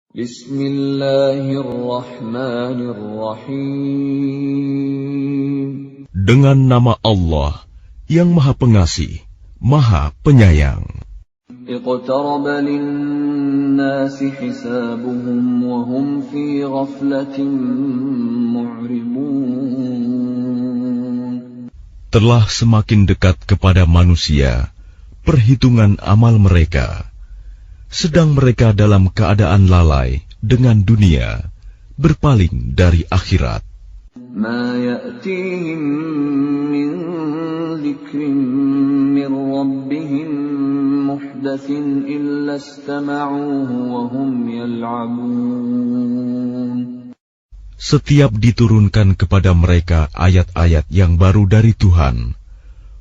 Bismillahirrahmanirrahim. Dengan nama Allah yang Maha Pengasih, Maha Penyayang. Iqtaraba lin-nasi hisabuhum wa hum fi ghaflatin mu'ribun. Telah semakin dekat kepada manusia perhitungan amal mereka, sedang mereka dalam keadaan lalai dengan dunia, berpaling dari akhirat. Ma ya'tihim min dzikrin min rabbihim muhdatsin illa istama'uhu wa hum yal'abun. Setiap diturunkan kepada mereka ayat-ayat yang baru dari Tuhan,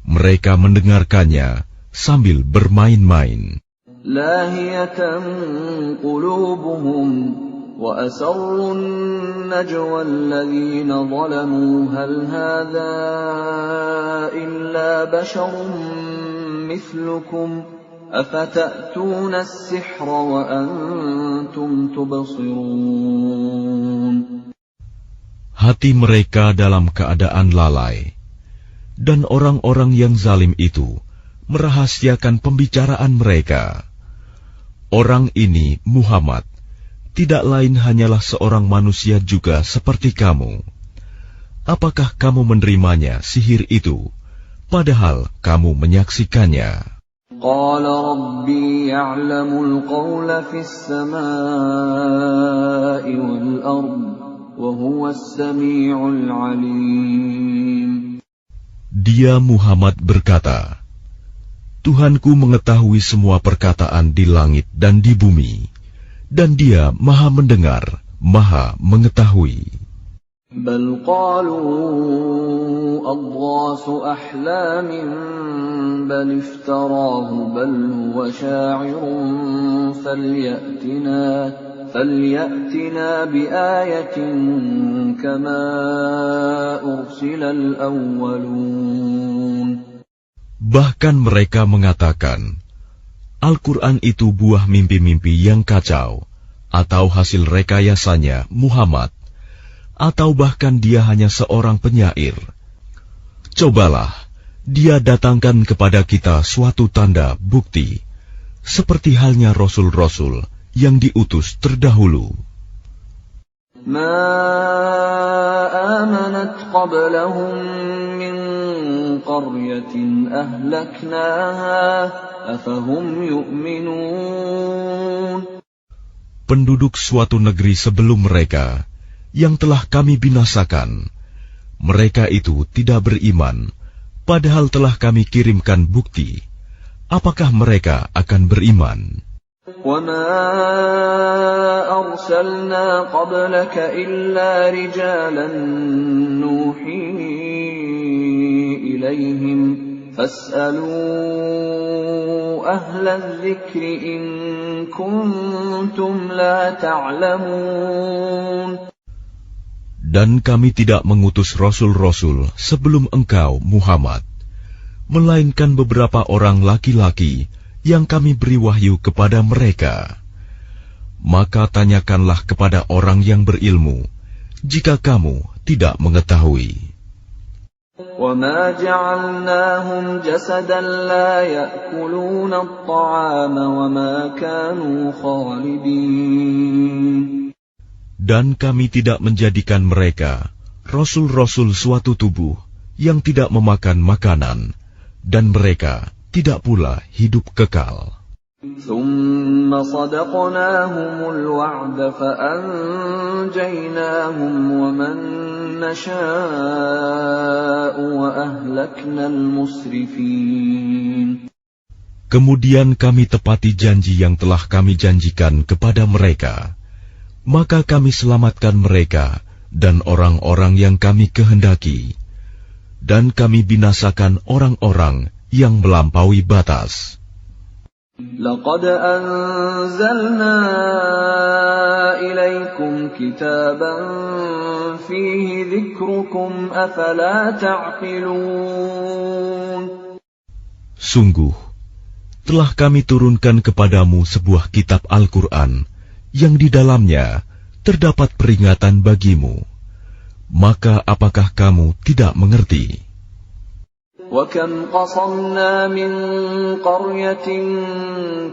mereka mendengarkannya sambil bermain-main. Lahiyatan qulubuhum wa asarrun najwa alladhina zalamu hal hadha illa basharun mithlukum afata'tuna as-sihra wa antum tubsirun. Hati mereka dalam keadaan lalai, dan orang-orang yang zalim itu merahasiakan pembicaraan mereka. Orang ini, Muhammad, tidak lain hanyalah seorang manusia juga seperti kamu. Apakah kamu menerimanya sihir itu, padahal kamu menyaksikannya? Qala Rabbi ya'lamul qawla fis samaa'i wal ard, wa huwas sami'ul 'alim. Dia Muhammad berkata, Tuhanku mengetahui semua perkataan di langit dan di bumi, dan Dia Maha mendengar, Maha mengetahui. Bal qalu adghasu ahlamin bal iftarahu bal huwa sya'irun falyatina biayatin kama ursilal awwalun. Bahkan mereka mengatakan, Al-Quran itu buah mimpi-mimpi yang kacau, atau hasil rekayasanya Muhammad, atau bahkan dia hanya seorang penyair. Cobalah, dia datangkan kepada kita suatu tanda bukti, seperti halnya Rasul-Rasul yang diutus terdahulu. Ma amanat qablahum min qaryatin ahlaknaha afahum yu'minun. Penduduk suatu negeri sebelum mereka yang telah kami binasakan, mereka itu tidak beriman, padahal telah kami kirimkan bukti. Apakah mereka akan beriman? وَمَا أَرْسَلْنَا قَبْلَكَ إِلَّا رِجَالًا نُوحِي إِلَيْهِمْ فَاسْأَلُوا أَهْلَ الذِّكْرِ إِن كُنتُمْ لَا تَعْلَمُونَ. Dan kami tidak mengutus rasul-rasul sebelum engkau, Muhammad, melainkan beberapa orang laki-laki yang kami beri wahyu kepada mereka. Maka tanyakanlah kepada orang yang berilmu, jika kamu tidak mengetahui. وَمَا جَعَلْنَاهُمْ جَسَدًا لَا يَأْكُلُونَ الطَّعَامَ وَمَا كَانُوا خَالِدِينَ. Dan kami tidak menjadikan mereka, rasul-rasul suatu tubuh, yang tidak memakan makanan, dan mereka tidak pula hidup kekal. ثُمَّ صَدَقْنَاهُمُ الْوَعْدَ فَأَنْجَيْنَاهُمْ وَمَنْ نَشَاءُ وَأَهْلَكْنَا الْمُسْرِفِينَ. Kemudian kami tepati janji yang telah kami janjikan kepada mereka, maka kami selamatkan mereka dan orang-orang yang kami kehendaki, dan kami binasakan orang-orang yang melampaui batas. لَقَدْ أَنزَلْنَا إِلَيْكُمْ كِتَابًا فِيهِ ذِكْرُكُمْ أَفَلَا تَعْقِلُونَ. Sungguh, telah kami turunkan kepadamu sebuah kitab Al-Quran yang di dalamnya terdapat peringatan bagimu. Maka apakah kamu tidak mengerti? وَكَمْ قَصَمْنَا مِنْ قَرْيَةٍ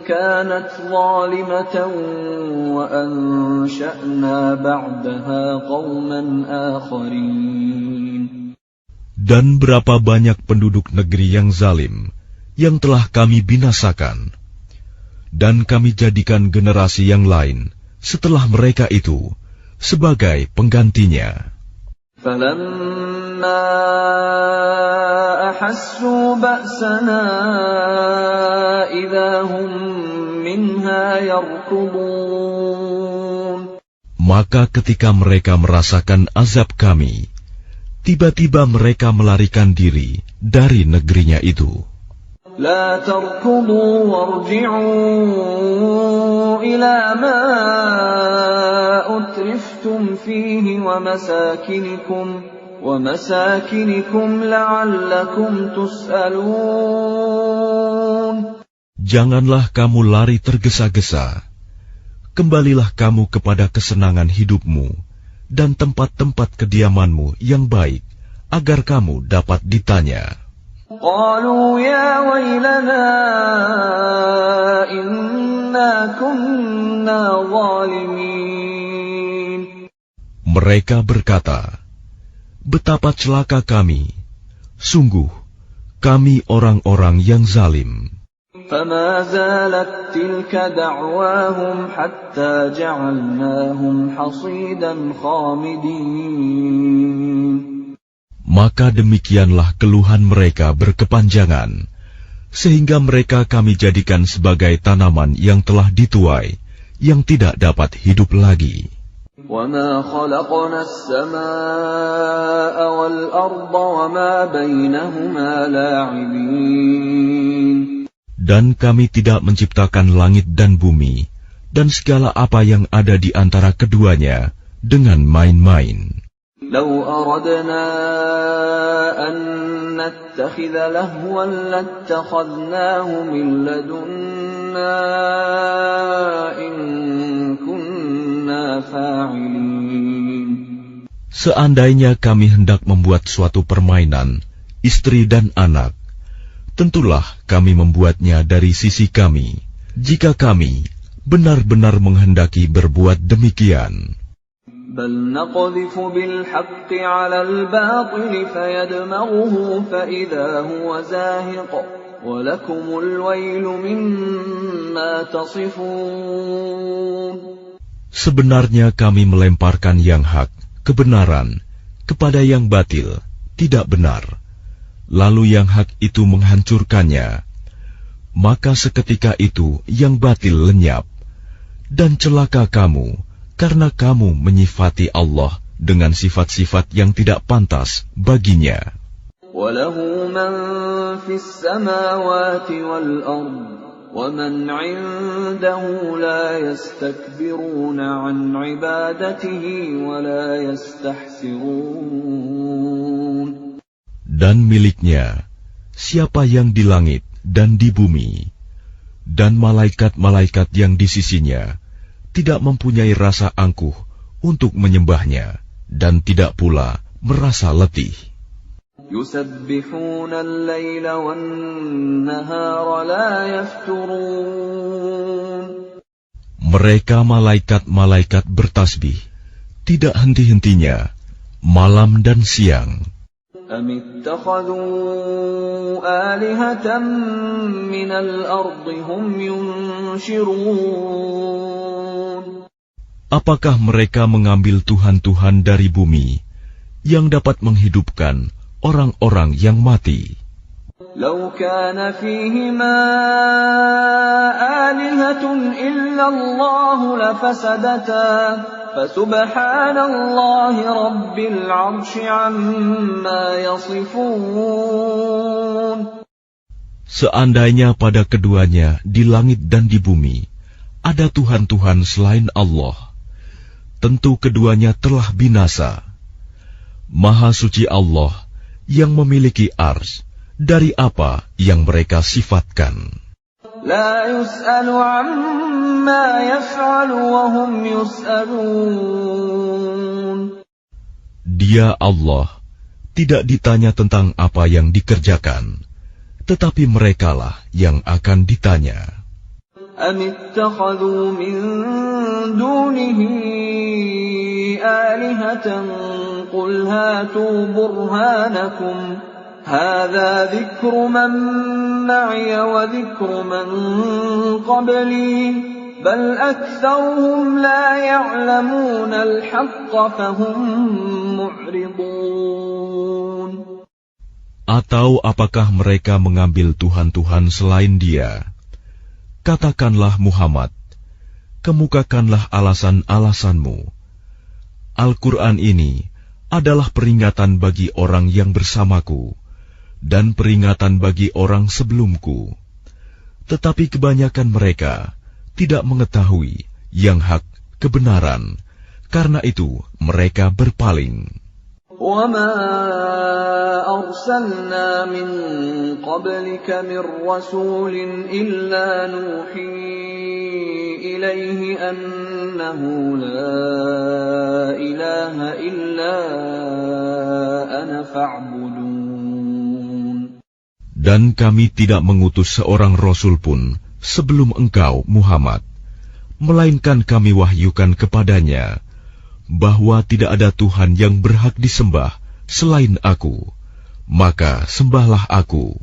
كَانَتْ ظَالِمَةً وَأَنْشَأْنَا بَعْدَهَا قَوْمًا آخَرِينَ. Dan berapa banyak penduduk negeri yang zalim yang telah kami binasakan, dan kami jadikan generasi yang lain setelah mereka itu sebagai penggantinya. فَلَمَّا أَحَسُّوا بَأْسَنَا إِذَا هُمْ مِنْهَا يَرْكُضُونَ. Maka ketika mereka merasakan azab kami, tiba-tiba mereka melarikan diri dari negerinya itu. لا تركضوا وارجعوا إلى ما أترفتم فيه ومساكنكم لعلكم تسألون. Janganlah kamu lari tergesa-gesa. Kembalilah kamu kepada kesenangan hidupmu dan tempat-tempat kediamanmu yang baik, agar kamu dapat ditanya. قالوا يا ويلنا إنا كنا ظالمين. Mereka berkata, betapa celaka kami, sungguh kami orang-orang yang zalim. فما زالت تلك دعواهم حتى جعلناهم حصيدا خامدين. Maka demikianlah keluhan mereka berkepanjangan, sehingga mereka kami jadikan sebagai tanaman yang telah dituai, yang tidak dapat hidup lagi. وَمَا خَلَقْنَا السَّمَاءَ وَالْأَرْضَ وَمَا بَيْنَهُمَا لَاعِبِينَ. Dan kami tidak menciptakan langit dan bumi, dan segala apa yang ada di antara keduanya, dengan main-main. لو أردنا أن نتخذ لهوا لاتخذناه من لدنا إن كنا فاعلين. Seandainya kami hendak membuat suatu permainan, istri dan anak, tentulah kami membuatnya dari sisi kami, jika kami benar-benar menghendaki berbuat demikian. بل نقذف بالحق على الباطل فيدمغه فإذا هو زاهق ولكم الويل مما تصفون. Sebenarnya kami melemparkan yang hak, kebenaran, kepada yang batil, tidak benar, lalu yang hak itu menghancurkannya. Maka seketika itu yang batil lenyap, dan celaka kamu, karena kamu menyifati Allah dengan sifat-sifat yang tidak pantas baginya. وَلَهُ مَنْ فِي السَّمَاوَاتِ وَالْأَرْضِ وَمَنْ عِنْدَهُ لَا يَسْتَكْبِرُونَ عَنْ عِبَادَتِهِ وَلَا يَسْتَحْسِرُونَ. Dan miliknya siapa yang di langit dan di bumi, dan malaikat-malaikat yang di sisinya tidak mempunyai rasa angkuh untuk menyembahnya, dan tidak pula merasa letih. يُسَبِّحُونَ اللَّيْلَ وَالنَّهَارَ لَا يَفْتُرُونَ. Mereka malaikat-malaikat bertasbih, tidak henti-hentinya, malam dan siang. أَمِ اتَّخَذُوا آلِهَةً مِّنَ الْأَرْضِ هُمْ يُنْشِرُونَ. Apakah mereka mengambil tuhan-tuhan dari bumi yang dapat menghidupkan orang-orang yang mati? لو كان فيهما آلهة إلا الله لفسدتا فسبحان الله رب العرش عما يصفون. Seandainya pada keduanya di langit dan di bumi ada Tuhan-Tuhan selain Allah, tentu keduanya telah binasa. Maha suci Allah yang memiliki ars dari apa yang mereka sifatkan. لا يسأل عما يفعل وهم يسألون. Dia Allah tidak ditanya tentang apa yang dikerjakan, tetapi merekalah yang akan ditanya. أم اتخذوا من دونه آلهة قل هاتوا برهانكم هذا ذكر من معي وذكر من قبلي بل أكثرهم لا يعلمون الحق فهم معرضون. Atau apakah mereka mengambil Tuhan-Tuhan selain Dia? Katakanlah Muhammad, kemukakanlah alasan-alasanmu. Al-Quran ini adalah peringatan bagi orang yang bersamaku dan peringatan bagi orang sebelumku. Tetapi kebanyakan mereka tidak mengetahui yang hak kebenaran, karena itu mereka berpaling. وَمَا أَرْسَلْنَا مِن قَبْلِكَ مِن رَّسُولٍ إِلَّا نُوحِي إِلَيْهِ أَنَّهُ لَا إِلَٰهَ إِلَّا أَنَا فَاعْبُدُونِ. Dan kami tidak mengutus seorang rasul pun sebelum engkau, Muhammad, melainkan kami wahyukan kepadanya bahwa tidak ada Tuhan yang berhak disembah selain Aku, maka sembahlah Aku.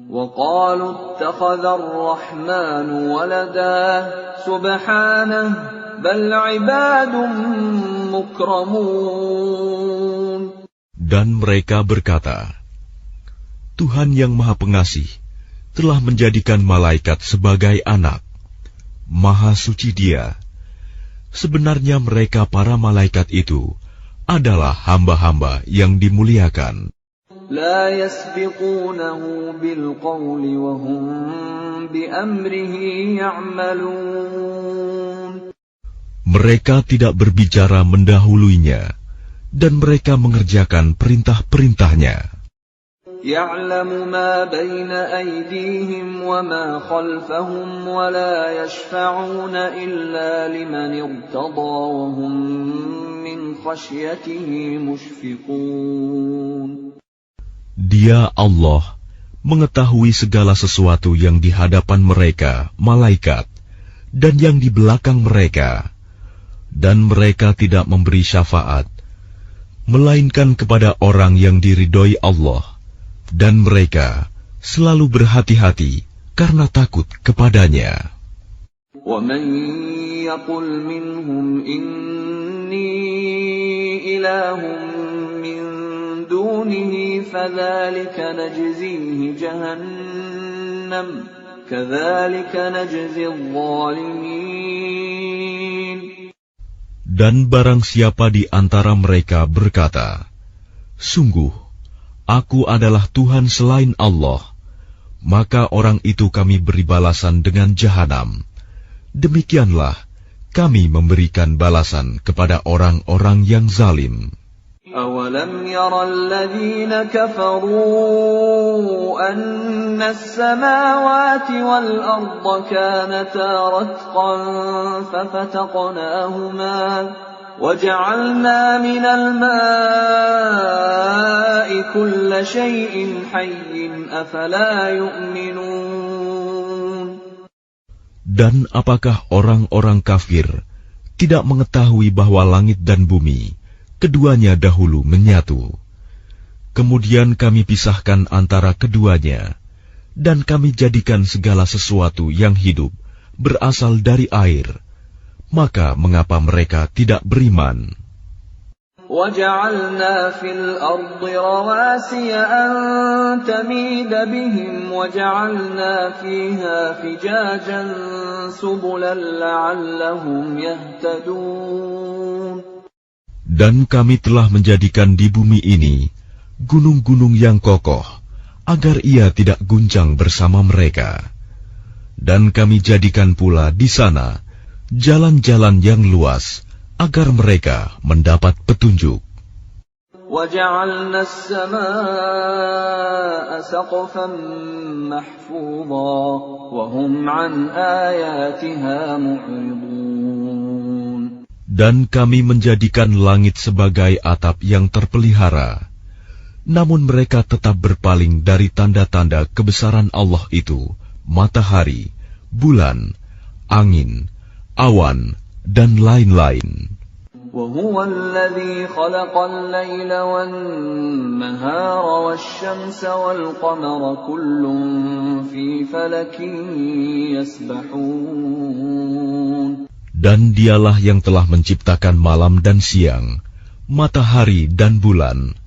وَقَالُوا اتَّخَذَ الرَّحْمَنُ وَلَدًا سُبْحَانَهُ بَلْ عِبَادٌ مُكْرَمُونَ. Dan mereka berkata, Tuhan yang Maha Pengasih telah menjadikan malaikat sebagai anak. Maha suci Dia. Sebenarnya mereka para malaikat itu adalah hamba-hamba yang dimuliakan. لا يسبقونه بالقول وهم بأمره يعملون. Mereka tidak berbicara mendahuluinya, dan mereka mengerjakan perintah-perintahnya. يعلم ما بين أيديهم وما خلفهم ولا يشفعون إلا لمن ارتضى وهم من خشيته مشفقون. Dia Allah mengetahui segala sesuatu yang di hadapan mereka, malaikat, dan yang di belakang mereka, dan mereka tidak memberi syafaat, melainkan kepada orang yang diridhoi Allah. Dan mereka selalu berhati-hati karena takut kepadanya. وَمَنْ يَقُلْ مِنْهُمْ إِنِّي إِلَٰهٌ مِّن دُونِهِ فَذَلِكَ نَجْزِيهِ جَهَنَّمَ كَذَلِكَ نَجْزِي الظَّالِمِينَ. Dan barang siapa di antara mereka berkata, Sungguh, Aku adalah Tuhan selain Allah, maka orang itu kami beri balasan dengan jahanam. Demikianlah kami memberikan balasan kepada orang-orang yang zalim. أَوَلَمْ يَرَ الَّذِينَ كَفَرُوا أَنَّ السَّمَاوَاتِ وَالْأَرْضَ كَانَتَا رَتْقًا فَفَتَقْنَاهُمَا وَجَعَلْنَا مِنَ الْمَاءِ كُلَّ شَيْءٍ حَيٍّ أَفَلَا يُؤْمِنُونَ. Dan apakah orang-orang kafir tidak mengetahui bahwa langit dan bumi keduanya dahulu menyatu? Kemudian kami pisahkan antara keduanya, dan kami jadikan segala sesuatu yang hidup berasal dari air. Maka mengapa mereka tidak beriman? وَجَعَلْنَا فِي الْأَرْضِ رَوَاسِيَ أَن تَمِيدَ بِهِمْ وَجَعَلْنَا فِيهَا فِجَاجًا سُبُلًا لَعَلَّهُمْ يَهْتَدُونَ. Dan kami telah menjadikan di bumi ini gunung-gunung yang kokoh, agar ia tidak guncang bersama mereka. Dan kami jadikan pula di sana jalan-jalan yang luas, agar mereka mendapat petunjuk. وَجَعَلْنَا السَّمَاءَ سَقْفًا مَحْفُوظًا وَهُمْ عَنْ آيَاتِهَا مُعْرِضُونَ. Dan kami menjadikan langit sebagai atap yang terpelihara, namun mereka tetap berpaling dari tanda-tanda kebesaran Allah itu, matahari, bulan, angin, awan, dan lain-lain. وَهُوَ الَّذِي خَلَقَ اللَّيْلَ وَالنَّهَارَ وَالشَّمْسَ وَالْقَمَرَ كُلٌّ فِي فَلَكٍ يَسْبَحُونَ. Dan dialah yang telah menciptakan malam dan siang, matahari dan bulan,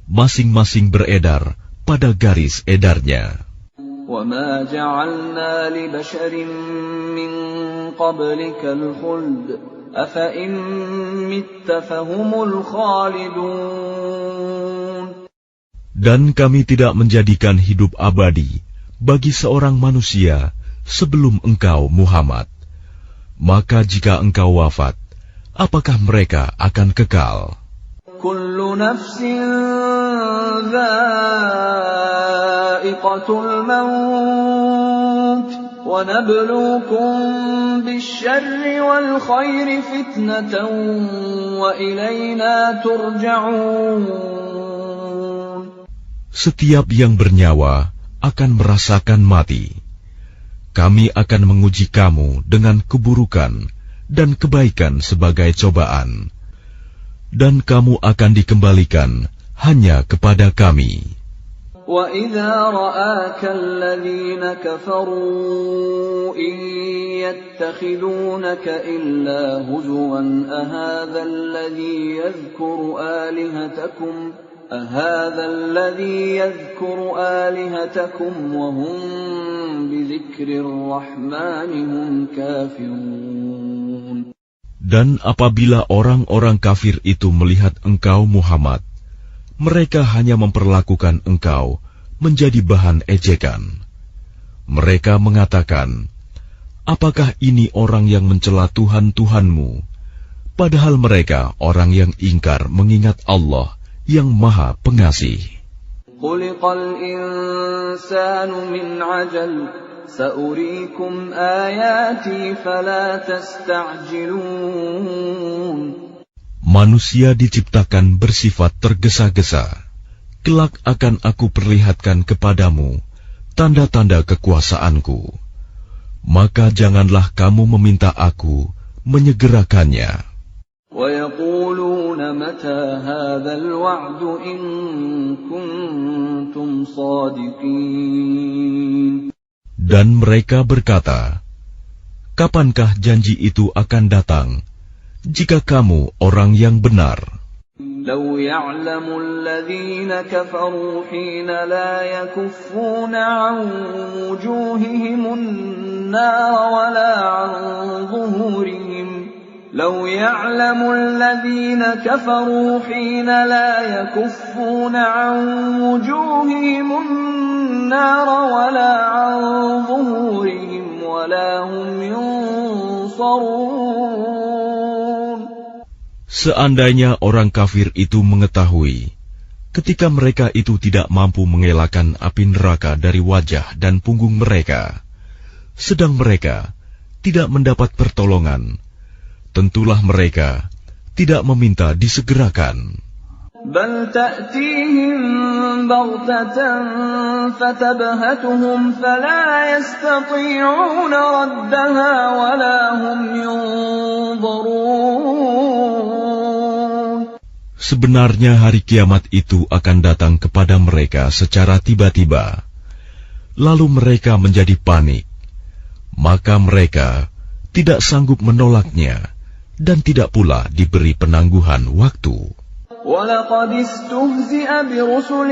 masing-masing beredar pada garis edarnya. وَمَا جَعَلْنَا لِبَشَرٍ مِّن قَبْلِكَ الْخُلْدَ أَفَإِن مِّتَّ فَهُمُ الْخَالِدُونَ. Dan kami tidak menjadikan hidup abadi bagi seorang manusia sebelum engkau, Muhammad. Maka jika engkau wafat, apakah mereka akan kekal? Kullu nafsin dha'iqatul maut wa nabluukum bisyarri wal khairi fitnatan wa ilayna turja'un. Setiap yang bernyawa akan merasakan mati. Kami akan menguji kamu dengan keburukan dan kebaikan sebagai cobaan, dan kamu akan dikembalikan hanya kepada kami. وَإِذَا رَآكَ الَّذِينَ كَفَرُوا إِن يَتَّخِذُونَكَ إِلَّا هُزُوًا أَهَذَا الَّذِي يَذْكُرُ آلِهَتَكُمْ وَهُمْ بِذِكْرِ الرَّحْمَنِ هُمْ كَافِرُونَ. Dan apabila orang-orang kafir itu melihat engkau, Muhammad, mereka hanya memperlakukan engkau menjadi bahan ejekan. Mereka mengatakan, apakah ini orang yang mencela Tuhan-Tuhanmu? Padahal mereka orang yang ingkar mengingat Allah yang Maha Pengasih. Khuliqal insanu min ajal, sa'uriikum ayati fala tasta'jilun. Manusia diciptakan bersifat tergesa-gesa. Kelak akan aku perlihatkan kepadamu tanda-tanda kekuasaanku. Maka janganlah kamu meminta aku menyegerakannya. وَيَقُولُونَ مَتَى هَذَا الْوَعْدُ إِن كُنتُمْ صَادِقِينَ. Dan mereka berkata, kapankah janji itu akan datang, jika kamu orang yang benar? لَوْ يَعْلَمُ الَّذِينَ كَفَرُوا حِينَ لَا يَكُفُّونَ عَنْ وُجُوهِهِمُ النَّارَ وَلَا عَنْ ظُهُورِهِمْ لو يعلم الذين كفروا حين لا يكفون عن وجوههم النار ولا عن ظهورهم ولا هم ينصرون. Seandainya orang kafir itu mengetahui, ketika mereka itu tidak mampu mengelakkan api neraka dari wajah dan punggung mereka, sedang mereka tidak mendapat pertolongan, tentulah mereka tidak meminta disegerakan. Bal ta'tihim baghtatan fatabhatuhum fala yastati'una raddaha wala hum yunzarun. Sebenarnya hari kiamat itu akan datang kepada mereka secara tiba-tiba, lalu mereka menjadi panik, maka mereka tidak sanggup menolaknya dan tidak pula diberi penangguhan waktu. وَلَقَدِ اسْتُهْزِئَ بِرُسُلٍ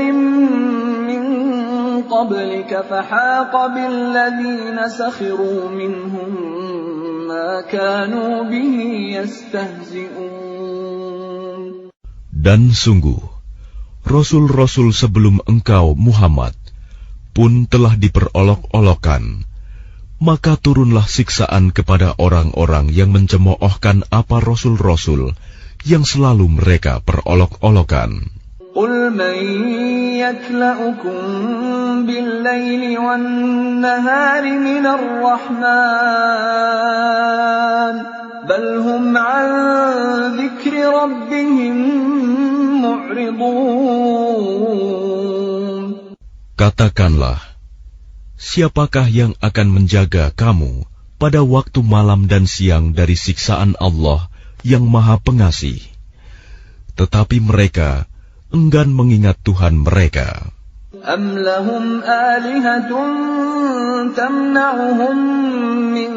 مِّن قَبْلِكَ فَحَاقَ بِالَّذِينَ سَخِرُوا مِنْهُم مَّا كَانُوا بِهِ يَسْتَهْزِئُونَ. Dan sungguh, Rasul-Rasul sebelum engkau, Muhammad, pun telah diperolok-olokkan. Maka turunlah siksaan kepada orang-orang yang mencemoohkan apa Rasul-Rasul yang selalu mereka perolok-olokan. قُلْ مَنْ يَكْلَؤُكُمْ بِاللَّيْلِ وَالنَّهَارِ مِنَ الرَّحْمَنِ بَلْ هُمْ عَنْ ذِكْرِ رَبِّهِمْ مُعْرِضُونَ. Katakanlah, siapakah yang akan menjaga kamu pada waktu malam dan siang dari siksaan Allah yang Maha Pengasih? Tetapi mereka enggan mengingat Tuhan mereka. أَمْ لَهُمْ آلِهَةٌ تَمْنَعُهُمْ مِنْ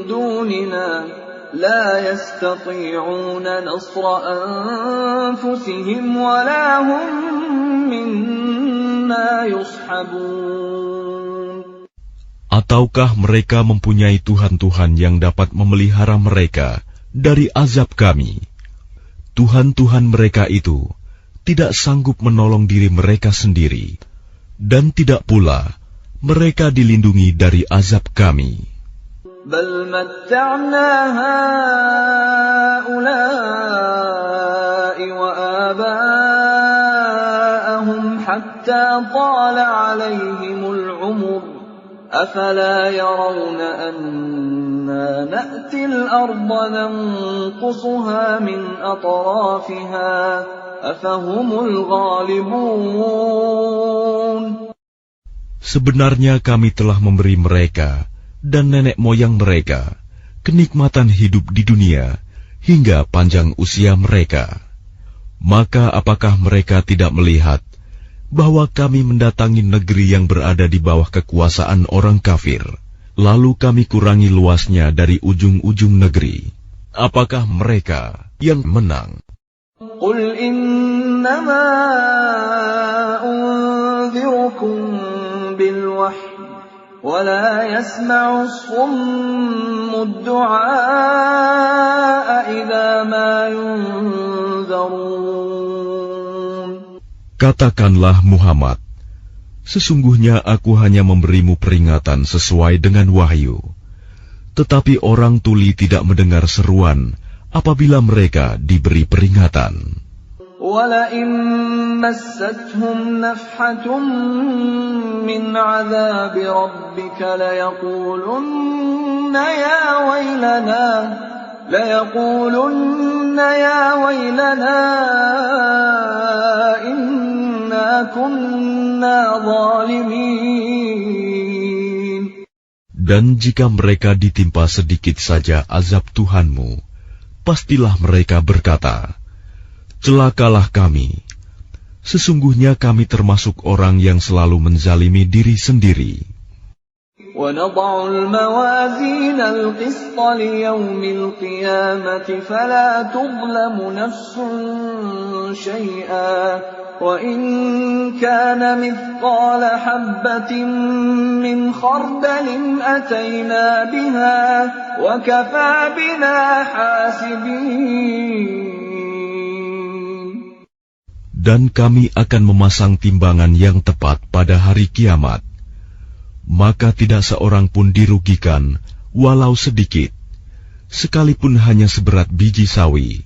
دُونِنَا لَا يَسْتَطِيعُونَ نَصْرَ أَنفُسِهِمْ وَلَا هُمْ مِنَّا يُصْحَبُونَ. Ataukah mereka mempunyai Tuhan-Tuhan yang dapat memelihara mereka dari azab kami? Tuhan-Tuhan mereka itu tidak sanggup menolong diri mereka sendiri, dan tidak pula mereka dilindungi dari azab kami. بَلْ مَتَّعْنَا هَؤُلَاءِ وَآبَاءَهُمْ حَتَّى طَالَ عَلَيْهِمُ الْعُمُرُ أَفَلَا يَرَوْنَ أَنَّا نَأْتِي الْأَرْضَ نَنقُصُهَا مِنْ أَطْرَافِهَا أَفَهُمُ الْغَالِبُونَ. Sebenarnya kami telah memberi mereka dan nenek moyang mereka kenikmatan hidup di dunia hingga panjang usia mereka. Maka apakah mereka tidak melihat bahwa kami mendatangi negeri yang berada di bawah kekuasaan orang kafir, lalu kami kurangi luasnya dari ujung-ujung negeri? Apakah mereka yang menang? قُلْ إِنَّمَا أُنذِرُكُم بِالْوَحْيِ وَلَا يَسْمَعُ الصُّمُّ الدُّعَاءَ إِذَا مَا يُنذَرُونَ. Katakanlah Muhammad, sesungguhnya aku hanya memberimu peringatan sesuai dengan wahyu. Tetapi orang tuli tidak mendengar seruan apabila mereka diberi peringatan. وَلَئِن مَّسَّتْهُمْ نَفْحَةٌ مِّنْ عَذَابِ رَبِّكَ لَيَقُولُنَّ يَا وَيْلَنَا إِنَّا كُنَّا ظَالِمِينَ. Dan jika mereka ditimpa sedikit saja azab Tuhanmu, pastilah mereka berkata, celakalah kami. Sesungguhnya kami termasuk orang yang selalu menzalimi diri sendiri. وَنَضَعُ الْمَوَازِينَ الْقِسْطَ لِيَوْمِ الْقِيَامَةِ فَلَا تُظْلَمُ نَفْسٌ شَيْئًا وَإِنْ كَانَ مِثْقَالَ حَبَّةٍ مِّنْ خَرْدَلٍ أَتَيْنَا بِهَا وَكَفَى بِنَا حَاسِبِينَ. Dan kami akan memasang timbangan yang tepat pada hari kiamat. Maka tidak seorang pun dirugikan, walau sedikit, sekalipun hanya seberat biji sawi.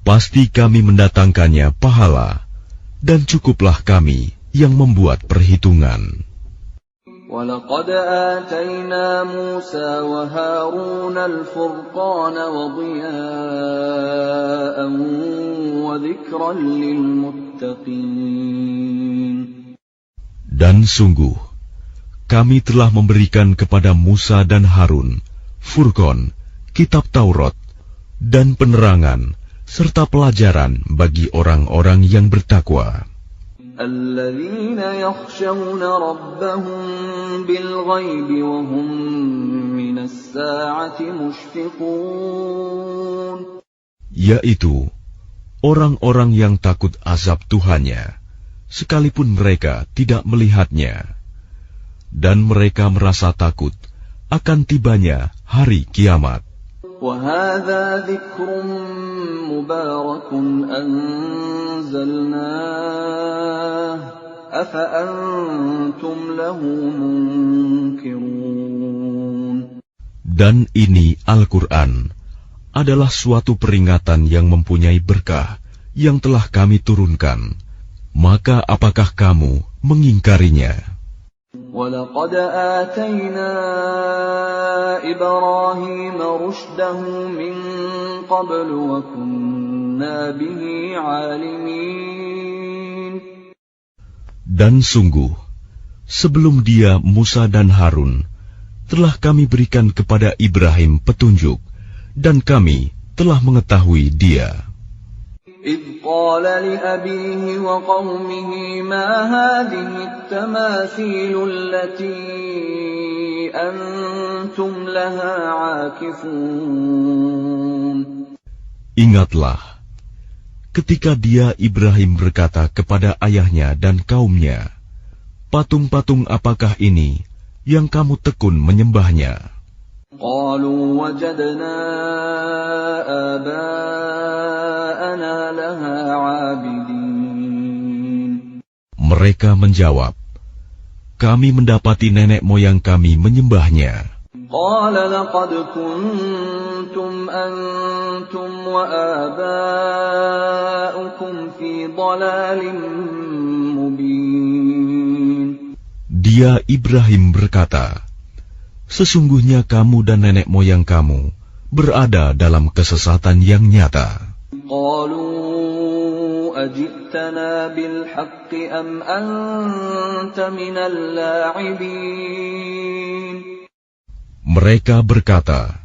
Pasti kami mendatangkannya pahala, dan cukuplah kami yang membuat perhitungan. وَلَقَدْ آتَيْنَا مُوسَى وَهَارُونَ الْفُرْقَانَ وَضِيَاءً وَذِكْرًا لِلْمُتَّقِينَ. Dan sungguh, kami telah memberikan kepada Musa dan Harun Furqan, kitab Taurat, dan penerangan, serta pelajaran bagi orang-orang yang bertakwa. الَّذِينَ يَخْشَوْنَ رَبَّهُم بِالْغَيْبِ وَهُم مِّنَ السَّاعَةِ مُشْفِقُونَ. Yaitu orang-orang yang takut azab Tuhannya, sekalipun mereka tidak melihatnya, dan mereka merasa takut akan tibanya hari kiamat. وَهَذَا ذِكْرٌ مُبَارَكٌ أَنزَلْنَاهُ أَفَأَنْتُمْ لَهُ مُنْكِرُونَ. Dan ini Al-Quran adalah suatu peringatan yang mempunyai berkah yang telah kami turunkan, maka apakah kamu mengingkarinya? وَلَقَدْ آتَيْنَا إِبْرَاهِيمَ رُشْدَهُ مِنْ قَبْلُ وَكُنَّا بِهِ عَالِمِينَ. Dan sungguh, sebelum dia Musa dan Harun, telah kami berikan kepada Ibrahim petunjuk, dan kami telah mengetahui dia. إِذْ قَالَ لِأَبِيهِ وَقَوْمِهِ مَا هَذِهِ التَّمَاثِيلُ الَّتِي أَنْتُمْ لَهَا عَاكِفُونَ. Ingatlah, ketika dia Ibrahim berkata kepada ayahnya dan kaumnya, patung-patung apakah ini yang kamu tekun menyembahnya? قَالُوا وَجَدْنَا آبَاءَنَا لَهَا عَابِدِينَ. Mereka menjawab, kami mendapati nenek moyang kami menyembahnya. قَالَ لَقَدْ كُنْتُمْ أَنْتُمْ وَآبَاؤُكُمْ فِي ضَلَالٍ مُبِينٍ. Dia Ibrahim berkata, sesungguhnya kamu dan nenek moyang kamu berada dalam kesesatan yang nyata. قَالُوا أَجِئْتَنَا بِالْحَقِّ أَمْ أَنْتَ مِنَ اللَّاعِبِينَ. Mereka berkata,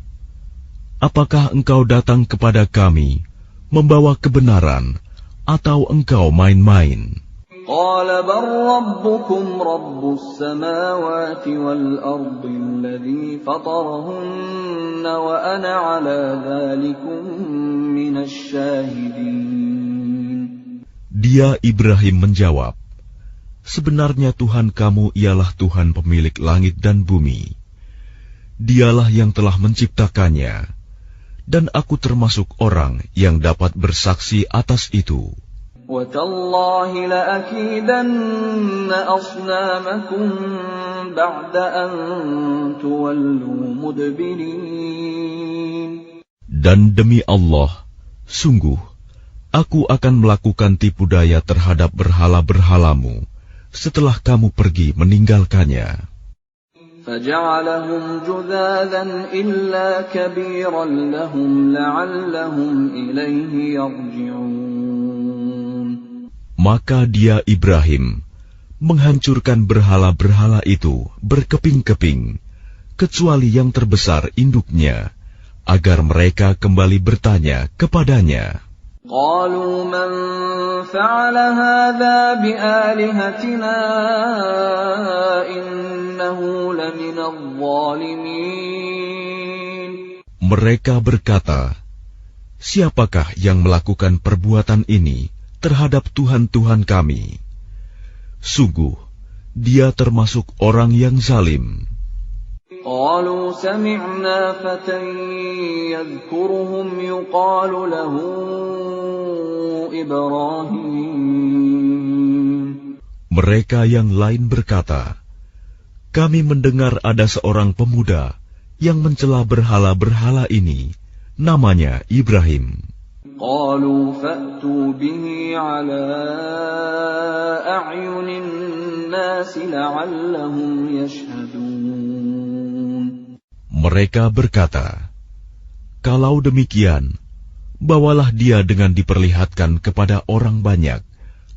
apakah engkau datang kepada kami membawa kebenaran atau engkau main-main? قَالَ بَلْ رَبُّكُمْ رَبُّ السَّمَاوَاتِ وَالْأَرْضِ الَّذِي فَطَرَهُنَّ وَأَنَا عَلَى ذَلِكُمْ مِنَ الشَّاهِدِينَ. Dia Ibrahim menjawab, sebenarnya Tuhan kamu ialah Tuhan pemilik langit dan bumi. Dialah yang telah menciptakannya, dan aku termasuk orang yang dapat bersaksi atas itu. وَتَاللَّهِ لَأَكِيدَنَّ أَصْنَامَكُمْ بَعْدَ أَن تُوَلُّوا مُدْبِرِينَ. Dan demi Allah, sungguh, aku akan melakukan tipu daya terhadap berhala-berhalamu setelah kamu pergi meninggalkannya. فَجَعَلَهُمْ جُذَاذًا إِلَّا كَبِيرًا لَهُمْ لَعَلَّهُمْ إِلَيْهِ يَرْجِعُونَ. Maka dia Ibrahim menghancurkan berhala-berhala itu berkeping-keping, kecuali yang terbesar induknya, agar mereka kembali bertanya kepadanya. قَالُوا مَنْ فَعَلَ هَذَا بِآلِهَتِنَا إِنَّهُ لَمِنَ الظَّالِمِينَ. Mereka berkata, siapakah yang melakukan perbuatan ini terhadap Tuhan-Tuhan kami? Sungguh, dia termasuk orang yang zalim. قَالُوا سَمِعْنَا فَتًى يَذْكُرُهُمْ يُقَالُ لَهُ إِبْرَاهِيمُ. Mereka yang lain berkata, kami mendengar ada seorang pemuda yang mencela berhala-berhala ini, namanya Ibrahim. قَالُوا فَأْتُوا بِهِ عَلَىٰ أَعْيُنِ النَّاسِ لَعَلَّهُمْ يَشْهَدُونَ. Mereka berkata, kalau demikian, bawalah dia dengan diperlihatkan kepada orang banyak,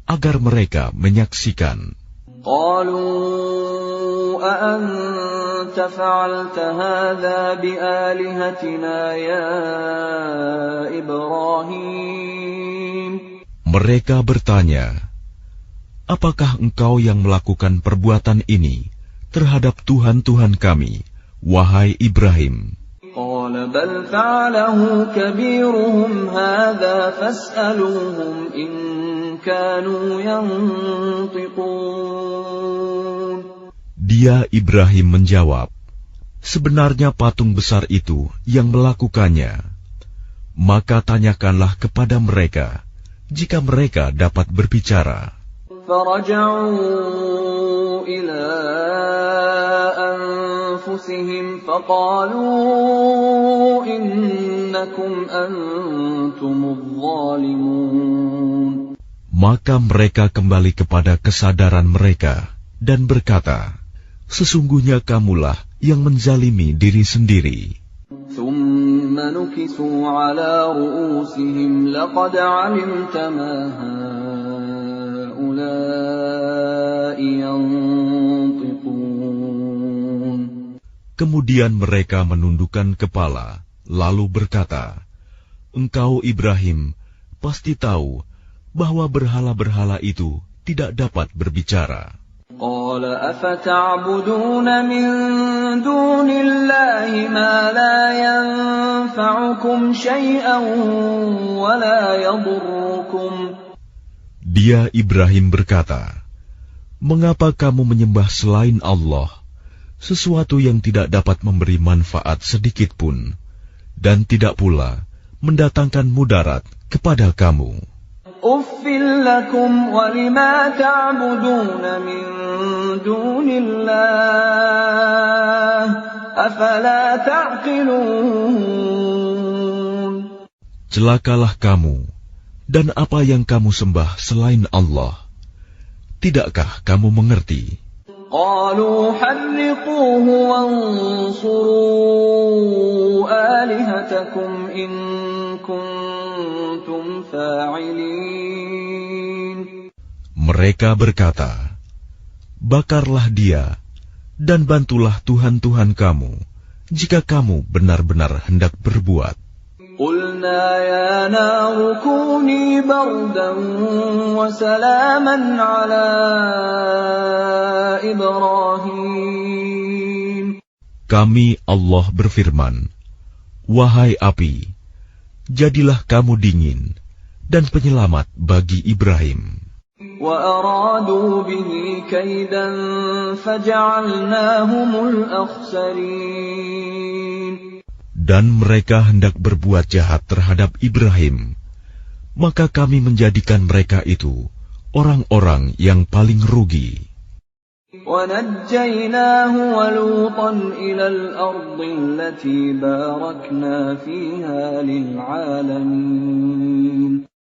agar mereka menyaksikan. قَالُوا أَأَنْتَ فَعَلْتَ هَذَا بِآلِهَتِنَا يَا إِبْرَاهِيمُ. Mereka bertanya, apakah engkau yang melakukan perbuatan ini terhadap Tuhan-Tuhan kami, wahai Ibrahim? قَالَ بَلْ فَعَلَهُ كَبِيرُهُمْ هَذَا فَاسْأَلُوهُمْ إِن كَانُوا يَنطِقُونَ. Dia Ibrahim menjawab, sebenarnya patung besar itu yang melakukannya. Maka tanyakanlah kepada mereka, jika mereka dapat berbicara. فَرَجَعُوا إِلَىٰ أنفسهم فقالوا إنكم أنتم الظالمون. Maka mereka kembali kepada kesadaran mereka dan berkata, sesungguhnya kamulah yang menzalimi diri sendiri. ثم نكسوا على رؤوسهم لقد علمت ما هؤلاء ينطقون. Kemudian mereka menundukkan kepala, lalu berkata, engkau Ibrahim pasti tahu bahwa berhala-berhala itu tidak dapat berbicara. قال أفتعبدون من دون الله ما لا ينفعكم شيئا ولا يضركم. Dia Ibrahim berkata, mengapa kamu menyembah selain Allah sesuatu yang tidak dapat memberi manfaat sedikit pun dan tidak pula mendatangkan mudarat kepada kamu? أُفٍّ لَكُمْ وَلِمَا تَعْبُدُونَ مِن دُونِ اللَّهِ أَفَلَا تَعْقِلُونَ. Celakalah kamu dan apa yang kamu sembah selain Allah. Tidakkah kamu mengerti? قَالُوا حَرِّقُوهُ وَانصُرُوا آلِهَتَكُمْ إِن كُنتُمْ فَاعِلِينَ. Mereka berkata, bakarlah dia dan bantulah Tuhan-Tuhan kamu jika kamu benar-benar hendak berbuat. قُلْنَا يَا نَارُ كُونِي بَرْدًا وَسَلَامًا عَلَى إِبْرَاهِيمَ. Kami Allah berfirman, wahai api, jadilah kamu dingin dan penyelamat bagi Ibrahim. وَأَرَادُوا بِهِ كَيْدًا فَجَعَلْنَاهُمُ الْأَخْسَرِينَ. Dan mereka hendak berbuat jahat terhadap Ibrahim, maka kami menjadikan mereka itu orang-orang yang paling rugi. وَنَجَّيْنَاهُ وَلُوطًا إِلَى الْأَرْضِ الَّتِي بَارَكْنَا فِيهَا لِلْعَالَمِينَ.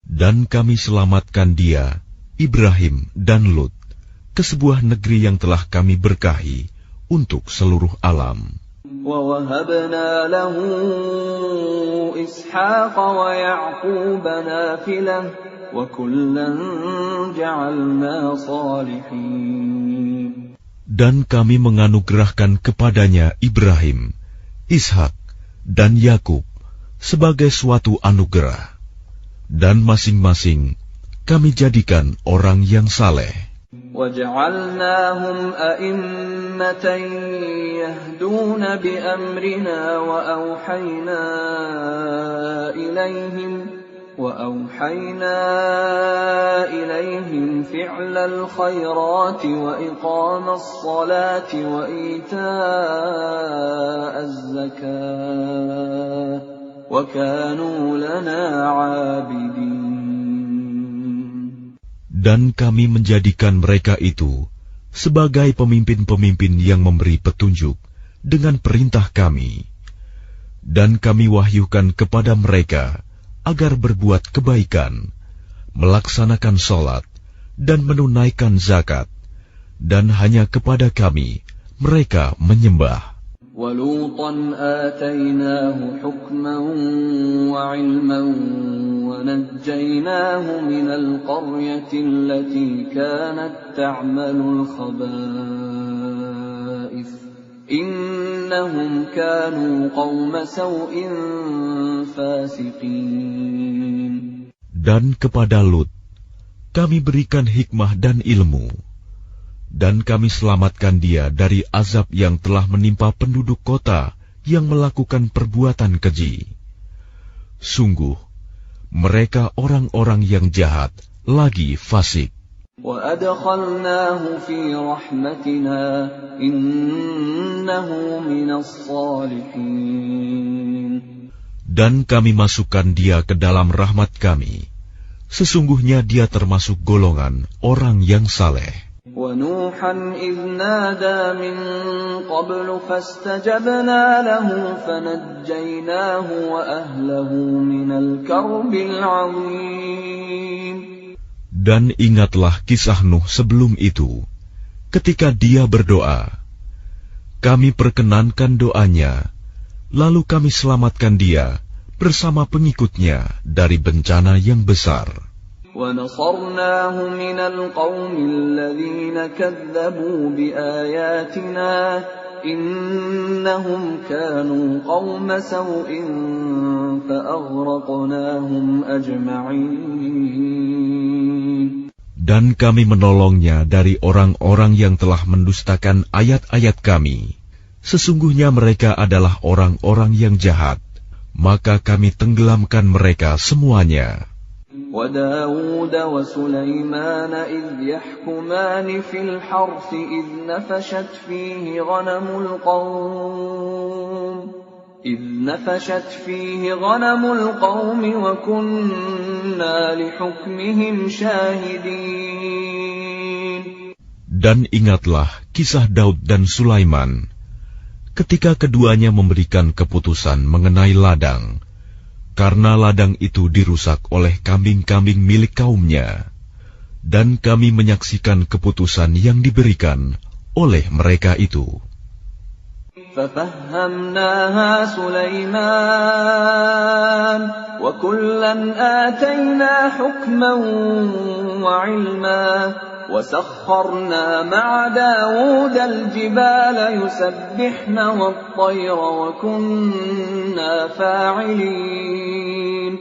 Dan kami selamatkan dia, Ibrahim dan Lut, ke sebuah negeri yang telah kami berkahi untuk seluruh alam. وَوَهَبْنَا لَهُ إِسْحَاقَ وَيَعْقُوبَ نَافِلَةً وَكُلًّا جَعَلْنَا صَالِحِينَ. Dan kami menganugerahkan kepadanya Ibrahim, Ishak, dan Yakub sebagai suatu anugerah, dan masing-masing kami jadikan orang yang saleh. وَجَعَلْنَاهُمْ أَئِمَّةً يَهْدُونَ بِأَمْرِنَا وَأَوْحَيْنَا إِلَيْهِمْ فِعْلَ الْخَيْرَاتِ وَإِقَامَ الصَّلَاةِ وَإِيتَاءَ الزَّكَاةِ وَكَانُوا لَنَا عَابِدِينَ. Dan kami menjadikan mereka itu sebagai pemimpin-pemimpin yang memberi petunjuk dengan perintah kami. Dan kami wahyukan kepada mereka agar berbuat kebaikan, melaksanakan sholat, dan menunaikan zakat. Dan hanya kepada kami mereka menyembah. وَلُوطًا آتَيْنَاهُ حُكْمًا وَعِلْمًا وَنَجَّيْنَاهُ مِنَ الْقَرْيَةِ الَّتِي كَانَتْ تَعْمَلُ الْخَبَائِثَ إِنَّهُمْ كَانُوا قَوْمَ سَوْءٍ فَاسِقِينَ. Dan kepada Lut kami berikan hikmah dan ilmu, dan kami selamatkan dia dari azab yang telah menimpa penduduk kota yang melakukan perbuatan keji. Sungguh, mereka orang-orang yang jahat lagi fasik. وَأَدْخَلْنَاهُ فِي رَحْمَتِنَا إِنَّهُ مِنَ الصَّالِحِينَ. Dan kami masukkan dia ke dalam rahmat kami. Sesungguhnya dia termasuk golongan orang yang saleh. وَنُوحًا إِذْ نَادَى مِن قَبْلُ فَاسْتَجَبْنَا لَهُ فَنَجَّيْنَاهُ وَأَهْلَهُ مِنَ الْكَرْبِ الْعَظِيمِ. Dan ingatlah kisah Nuh sebelum itu, ketika dia berdoa. Kami perkenankan doanya, lalu kami selamatkan dia bersama pengikutnya dari bencana yang besar. وَنَصَرْنَاهُ مِنَ الْقَوْمِ الَّذِينَ كَذَّبُوا بِآيَاتِنَا إِنَّهُمْ كَانُوا قَوْمَ سَوْءٍ فَأَغْرَقْنَاهُمْ أَجْمَعِينَ. Dan kami menolongnya dari orang-orang yang telah mendustakan ayat-ayat kami. Sesungguhnya mereka adalah orang-orang yang jahat, maka kami tenggelamkan mereka semuanya. وَدَاوُودَ وَسُلَيْمَانَ إِذْ يَحْكُمَانِ فِي الْحَرْثِ إِذْ نَفَشَتْ فِيهِ غَنَمُ الْقَوْمِ وَكُنَّا لِحُكْمِهِمْ شَاهِدِينَ. Dan ingatlah kisah Daud dan Sulaiman, ketika keduanya memberikan keputusan mengenai ladang, karena ladang itu dirusak oleh kambing-kambing milik kaumnya, dan kami menyaksikan keputusan yang diberikan oleh mereka itu. فَفَهَّمْنَاهَا سُلَيْمَانَ وَكُلًّا آتَيْنَا حُكْمًا وَعِلْمًا وَسَخَّرْنَا مَعَ دَاوُودَ الْجِبَالَ يُسَبِّحْنَ وَالطَّيْرَ وَكُنَّا فَاعِلِينَ.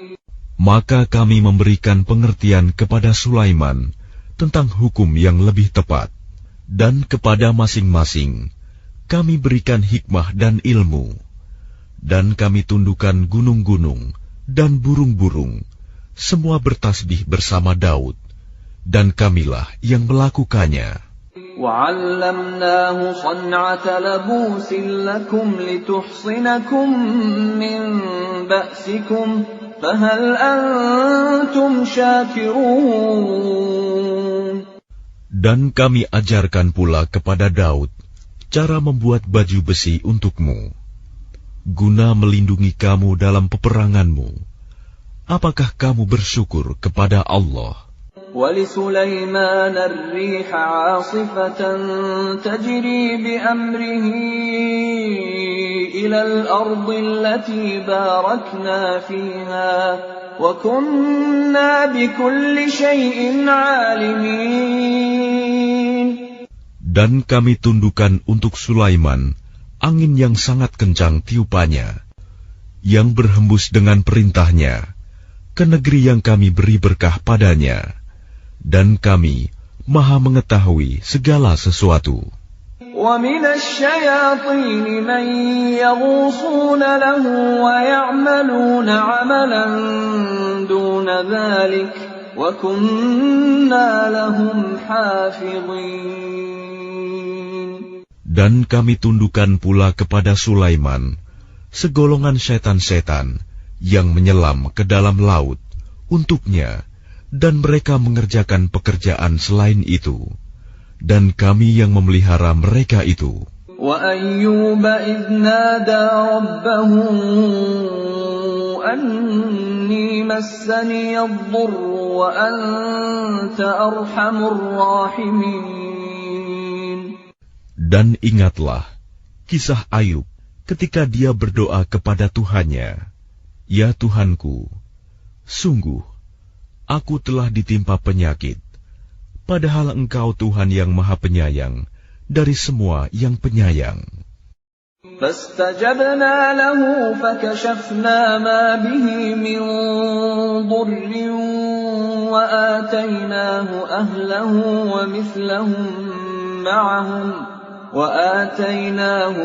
Maka kami memberikan pengertian kepada Sulaiman tentang hukum yang lebih tepat, dan kepada masing-masing kami berikan hikmah dan ilmu, dan kami tundukkan gunung-gunung dan burung-burung, semua bertasbih bersama Daud, dan kamilah yang melakukannya. وَعَلَّمْنَاهُ صَنْعَةَ لَبُوسٍ لَكُمْ لِتُحْصِنَكُمْ مِنْ بَأْسِكُمْ فَهَلْ أَنْتُمْ شَاكِرُونَ. Dan kami ajarkan pula kepada Daud cara membuat baju besi untukmu, guna melindungi kamu dalam peperanganmu. Apakah kamu bersyukur kepada Allah? وَلِسُلَيْمَانَ الرِّيحَ عَاصِفَةً تَجْرِي بِأَمْرِهِ إِلَى الْأَرْضِ الَّتِي بَارَكْنَا فِيهَا وَكُنَّا بِكُلِّ شَيْءٍ عَالِمِينَ. Dan kami tundukkan untuk Sulaiman angin yang sangat kencang tiupannya, yang berhembus dengan perintahnya ke negeri yang kami beri berkah padanya, dan kami maha mengetahui segala sesuatu. وَمِنَ الشَّيَاطِينِ مَن يَغُوصُونَ لَهُ وَيَعْمَلُونَ عَمَلًا دُونَ ذَلِكَ وَكُنَّا لَهُمْ حَافِظِينَ. Dan kami tundukkan pula kepada Sulaiman segolongan setan-setan yang menyelam ke dalam laut untuknya, dan mereka mengerjakan pekerjaan selain itu, dan kami yang memelihara mereka itu. وَأَيُّوبَ إِذْ نَادَى رَبَّهُ أَنِّي مَسَّنِيَ الضُّرُّ وَأَنْتَ أَرْحَمُ الرَّاحِمِينَ. Dan ingatlah kisah Ayub ketika dia berdoa kepada Tuhannya, "Ya Tuhanku, sungguh aku telah ditimpa penyakit, padahal Engkau Tuhan yang Maha Penyayang dari semua yang penyayang." فَاسْتَجَبْنَا لَهُ فَكَشَفْنَا مَا بِهِ مِنْ ضُرٍّ وَآتَيْنَاهُ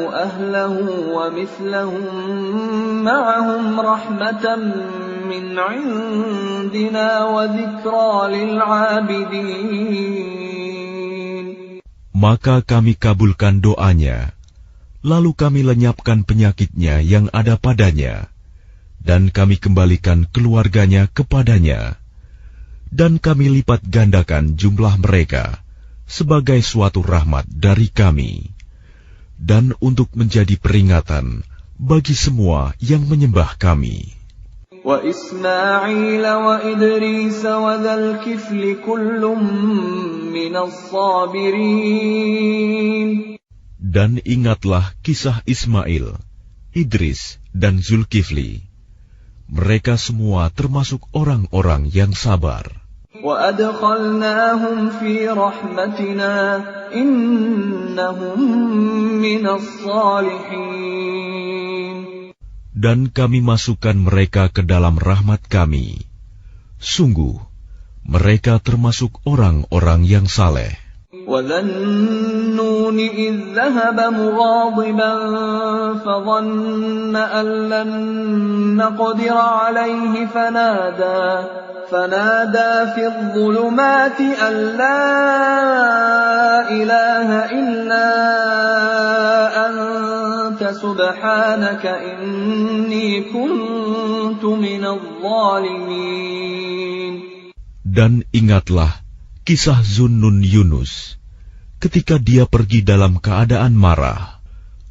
أَهْلَهُ وَمِثْلَهُم مَّعَهُمْ رَحْمَةً مِّنْ عِندِنَا وَذِكْرَىٰ لِلْعَابِدِينَ. Maka kami kabulkan doanya, lalu kami lenyapkan penyakitnya yang ada padanya, dan kami kembalikan keluarganya kepadanya, dan kami lipat gandakan jumlah mereka sebagai suatu rahmat dari kami, dan untuk menjadi peringatan bagi semua yang menyembah kami. Wa Ismail wa Idris wa dzal kifli kullum minas sabirin. Dan ingatlah kisah Ismail, Idris, dan Zulkifli. Mereka semua termasuk orang-orang yang sabar. وَأَدْخَلْنَاهُمْ فِي رَحْمَتِنَا إِنَّهُمْ مِنَ الصَّالِحِينَ. Dan kami masukkan mereka ke dalam rahmat kami. Sungguh, mereka termasuk orang-orang yang saleh. وَذَا النُّونِ إِذ ذَهَبَ مُغَاضِبًا فَظَنَّ أَن لَّن نَّقْدِرَ عَلَيْهِ فنادى في الظلمات أن لا إله إلا أنت سبحانك إني كنت من الظالمين. Dan ingatlah kisah Zunnun Yunus ketika dia pergi dalam keadaan marah,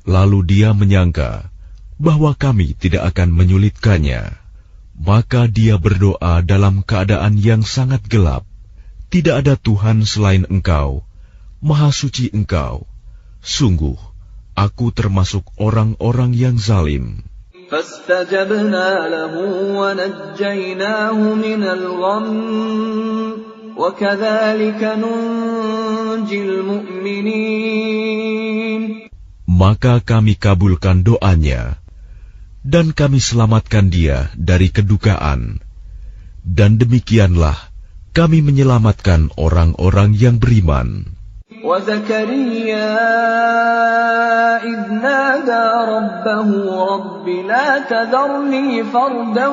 lalu dia menyangka bahwa kami tidak akan menyulitkannya. Maka dia berdoa dalam keadaan yang sangat gelap. Tidak ada Tuhan selain Engkau, Maha Suci Engkau. Sungguh, aku termasuk orang-orang yang zalim. فاستجبنا له ونجيناه من الغم وكذلك ننجي المؤمنين. Maka kami kabulkan doanya, dan kami selamatkan dia dari kedukaan. Dan demikianlah kami menyelamatkan orang-orang yang beriman. وَزَكَرِيَّا إِذْ نَادَى رَبَّهُ رَبِّ لَا تَذَرْنِي فَرْدًا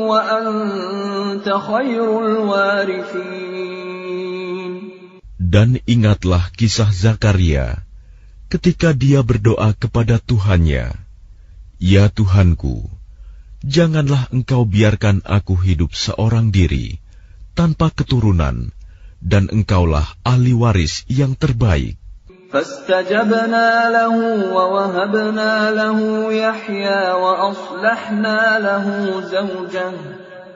وَأَنْتَ خَيْرُ الْوَارِثِينَ. Dan ingatlah kisah Zakaria ketika dia berdoa kepada Tuhannya, Ya Tuhanku, janganlah Engkau biarkan aku hidup seorang diri, tanpa keturunan, dan Engkaulah ahli waris yang terbaik. فَاسْتَجَبْنَا لَهُ وَوَهَبْنَا لَهُ يَحْيَى وَأَصْلَحْنَا لَهُ زَوْجَهُ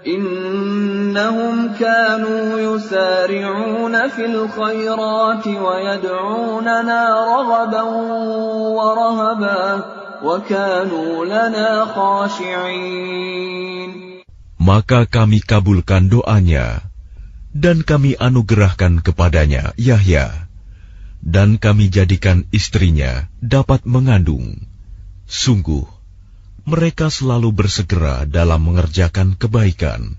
إِنَّهُمْ كَانُوا يُسَارِعُونَ فِي الْخَيْرَاتِ وَيَدْعُونَنَا رَغَبًا وَرَهَبًا وَكَانُوا لَنَا خَاشِعِينَ. Maka kami kabulkan doanya, dan kami anugerahkan kepadanya Yahya, dan kami jadikan istrinya dapat mengandung. Sungguh, mereka selalu bersegera dalam mengerjakan kebaikan,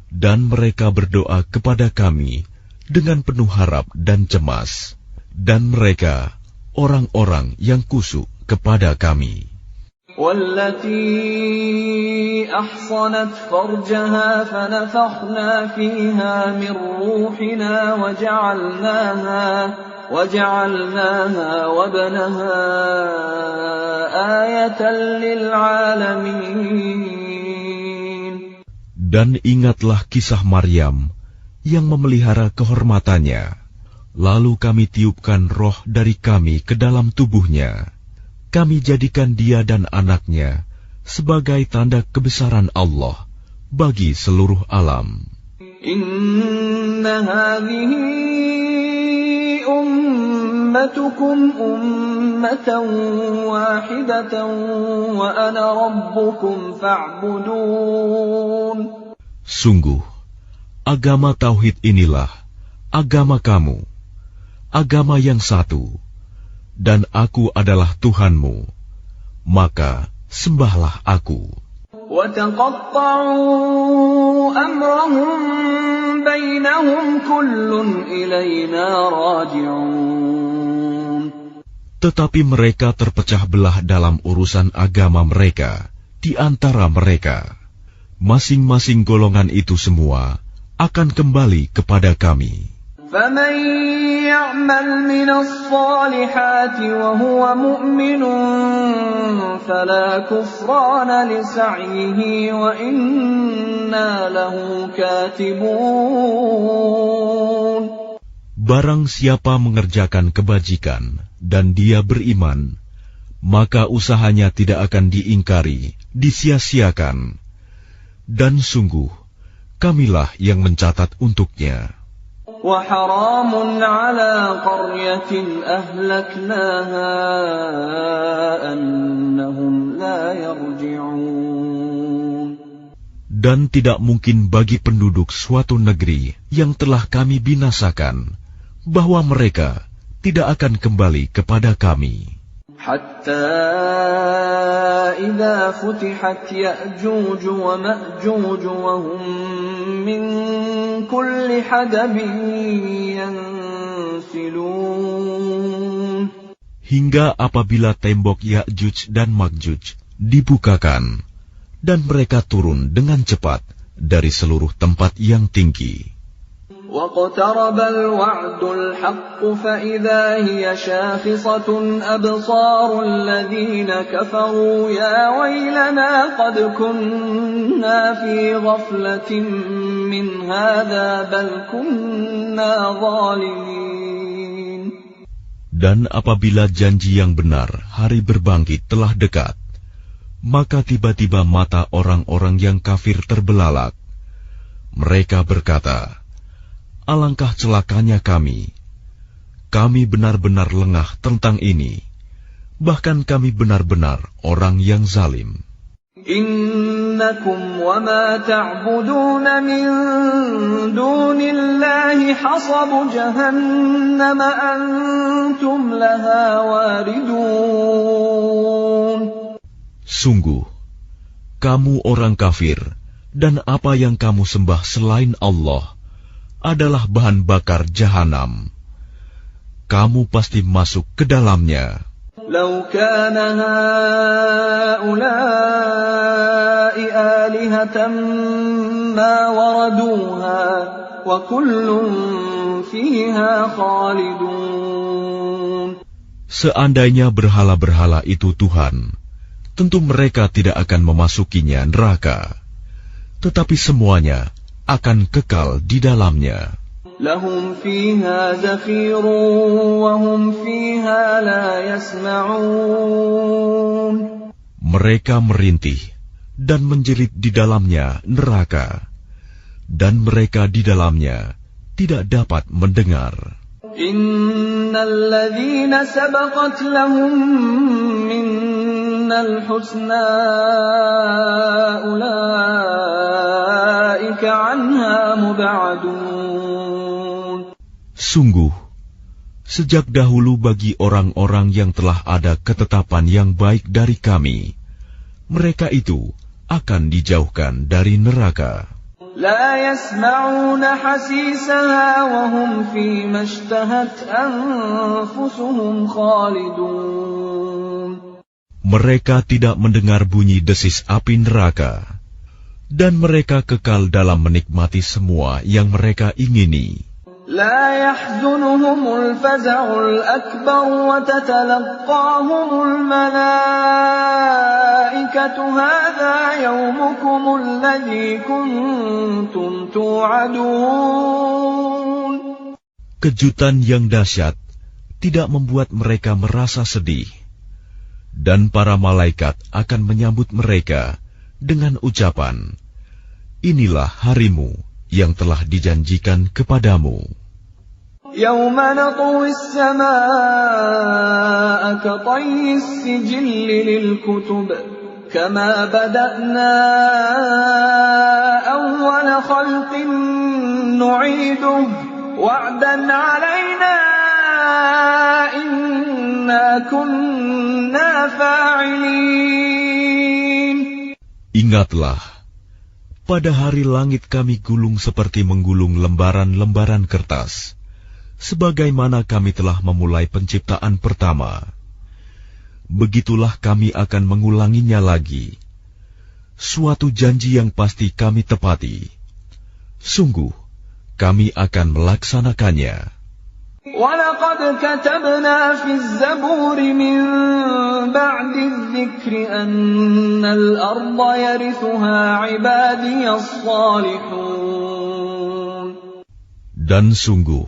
dan mereka berdoa kepada kami dengan penuh harap dan cemas, dan mereka orang-orang yang kusuk kepada kami. وَالَّتِي أَحْصَنَتْ فَرْجَهَا فَنَفَخْنَا فِيهَا مِنْ رُوحِنَا وَجَعَلْنَاهَا وَابْنَهَا آيَةً لِلْعَالَمِينَ. Dan ingatlah kisah Maryam yang memelihara kehormatannya. Lalu kami tiupkan roh dari kami ke dalam tubuhnya. Kami jadikan dia dan anaknya sebagai tanda kebesaran Allah bagi seluruh alam. Inna hadhihi ummatukum ummatan wahidatan wa ana rabbukum fa'budun. Sungguh, agama tauhid inilah agama kamu, agama yang satu, dan aku adalah Tuhanmu, maka sembahlah aku. وَتَقَطَّعُوا أَمْرَهُمْ بَيْنَهُمْ كُلٌّ إِلَيْنَا رَاجِعُونَ. Tetapi mereka terpecah belah dalam urusan agama mereka di antara mereka. Masing-masing golongan itu semua akan kembali kepada kami. فَمَنْ يَعْمَلْ مِنَ الصَّالِحَاتِ وَهُوَ مُؤْمِنٌ فَلَا كُفْرَانَ لِسَعْيِهِ وَإِنَّا لَهُ كَاتِبُونَ. Barang siapa mengerjakan kebajikan dan dia beriman, maka usahanya tidak akan diingkari, disia-siakan. Dan sungguh, kamilah yang mencatat untuknya. وَحَرَامٌ عَلَى قَرْيَةٍ أَهْلَكْنَاهَا أَنَّهُمْ لَا يَرْجِعُونَ. Dan tidak mungkin bagi penduduk suatu negeri yang telah kami binasakan, bahwa mereka tidak akan kembali kepada kami. حَتَّى إِذَا فُتِحَتْ يَأْجُوجُ وَمَأْجُوجُ وَهُمْ مِنْ كُلِّ حَدَبٍ يَنْسِلُونَ. Hingga apabila tembok Ya'juj dan Ma'juj dibukakan, dan mereka turun dengan cepat dari seluruh tempat yang tinggi. وَاقْتَرَبَ الْوَعْدُ الْحَقُّ فَإِذَا هِيَ شَاخِصَةٌ أَبْصَارُ الَّذِينَ كَفَرُوا يَا وَيْلَنَا قَدْ كُنَّا فِي غَفْلَةٍ مِّنْ هَذَا بَلْ كُنَّا ظَالِمِينَ. Dan apabila janji yang benar, hari berbangkit telah dekat, maka tiba-tiba mata orang-orang yang kafir terbelalak. Mereka berkata, alangkah celakanya kami. Kami benar-benar lengah tentang ini. Bahkan kami benar-benar orang yang zalim. Innakum wa ma ta'budun min dunillahi hasabu jahannam antum laha waridun. Sungguh, kamu orang kafir, dan apa yang kamu sembah selain Allah adalah bahan bakar jahanam. Kamu pasti masuk ke dalamnya. Lau kana haula'i alihatan ma waraduha wa kullun fiha khalidun. Seandainya berhala-berhala itu Tuhan, tentu mereka tidak akan memasukinya neraka. Tetapi semuanya akan kekal di dalamnya. Lahum fiha zafirun wa hum fiha la yasma'un. Mereka merintih dan menjerit di dalamnya neraka, dan mereka di dalamnya tidak dapat mendengar. Innal ladzina sabaqat lahum minnal husna ulaika anha mub'adun. Sungguh, sejak dahulu bagi orang-orang yang telah ada ketetapan yang baik dari kami, mereka itu akan dijauhkan dari neraka. La yasma'una hasisaha wa hum fi mashtahat anfusuhum khalidun. Mereka tidak mendengar bunyi desis api neraka, dan mereka kekal dalam menikmati semua yang mereka ingini. La yahzunuhumul faza'ul akbar wa tatalaqahumul malaikatu hadha yawmukumul ladzi kuntum tu'adun. Kejutan yang dahsyat tidak membuat mereka merasa sedih, dan para malaikat akan menyambut mereka dengan ucapan, inilah harimu yang telah dijanjikan kepadamu. Yawma natwi as-samaa'a katayyi as-sijilli lil-kutub kama bada'na awwala khalqin nu'iduhu wa'dan 'alaina inna kunna fa'ilin. Ingatlah, pada hari langit kami gulung seperti menggulung lembaran-lembaran kertas, sebagaimana kami telah memulai penciptaan pertama. Begitulah kami akan mengulanginya lagi. Suatu janji yang pasti kami tepati. Sungguh, kami akan melaksanakannya. وَلَقَدْ كَتَبْنَا فِي الزَّبُورِ مِنْ بَعْدِ الذِّكْرِ أَنَّ الْأَرْضَ يَرِثُهَا عِبَادِيَ الصَّالِحُونَ. Dan sungguh,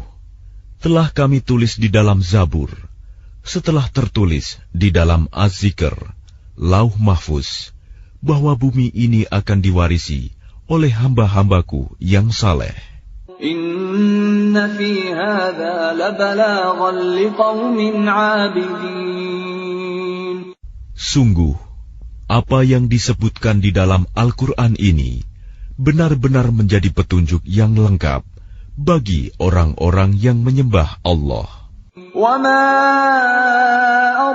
telah kami tulis di dalam Zabur, setelah tertulis di dalam Az-Zikr, Lauh Mahfuz, bahwa bumi ini akan diwarisi oleh hamba-hambaku yang saleh. Inna fi hadza labalaghan liqaumin 'abidin. Sungguh, apa yang disebutkan di dalam Al-Quran ini benar-benar menjadi petunjuk yang lengkap bagi orang-orang yang menyembah Allah. Wa ma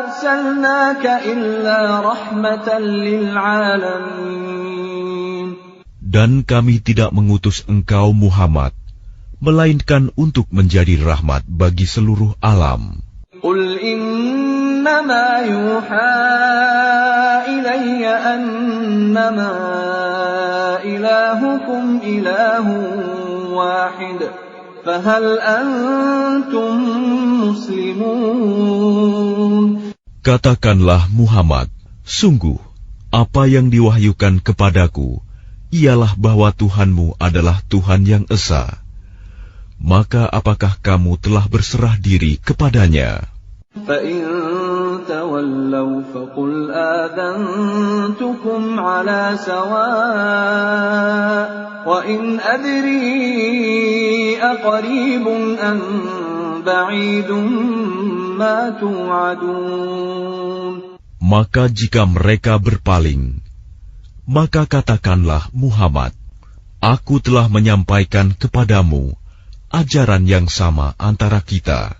arsalnaka illa rahmatan lil 'alamin. Dan kami tidak mengutus engkau Muhammad melainkan untuk menjadi rahmat bagi seluruh alam. Qul innama yuha ilayya annama ilahukum ilahun wahid, fahal antum muslimun. Katakanlah Muhammad, sungguh apa yang diwahyukan kepadaku ialah bahwa Tuhanmu adalah Tuhan yang esa. Maka apakah kamu telah berserah diri kepadanya? فَإِن تَوَلَّوْا فَقُلْ آذَنْتُكُمْ عَلَى سَوَاءٍ وَإِنْ أَدْرِي أَقَرِيبٌ أَمْ بَعِيدٌ مَا تُوعَدُونَ. Maka jika mereka berpaling, maka katakanlah Muhammad, aku telah menyampaikan kepadamu ajaran yang sama antara kita,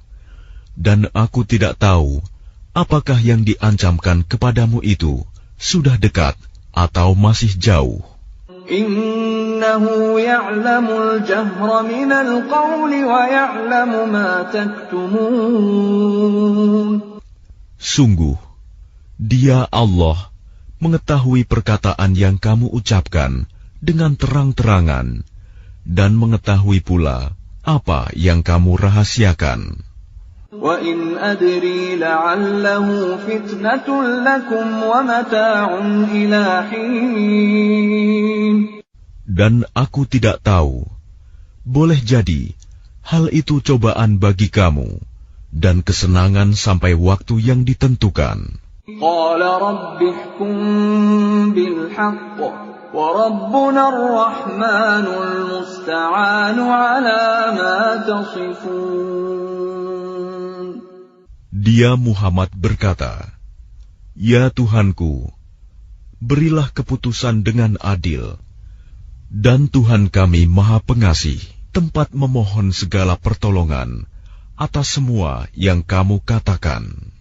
dan aku tidak tahu apakah yang diancamkan kepadamu itu sudah dekat atau masih jauh. Innahu ya'lamul jahra minal qawli wa ya'lamu ma taktumun. Sungguh, Dia Allah mengetahui perkataan yang kamu ucapkan dengan terang-terangan dan mengetahui pula apa yang kamu rahasiakan. Wa in adri la'allahu fitnatun lakum wa mata'un ila hin. Dan aku tidak tahu, boleh jadi hal itu cobaan bagi kamu dan kesenangan sampai waktu yang ditentukan. Qala rabbi ihkum bil haqq wa rabbuna ar-rahmanul musta'anu ala ma tasifun. Dia Muhammad berkata, Ya Tuhanku, berilah keputusan dengan adil, dan Tuhan kami Maha Pengasih, tempat memohon segala pertolongan atas semua yang kamu katakan.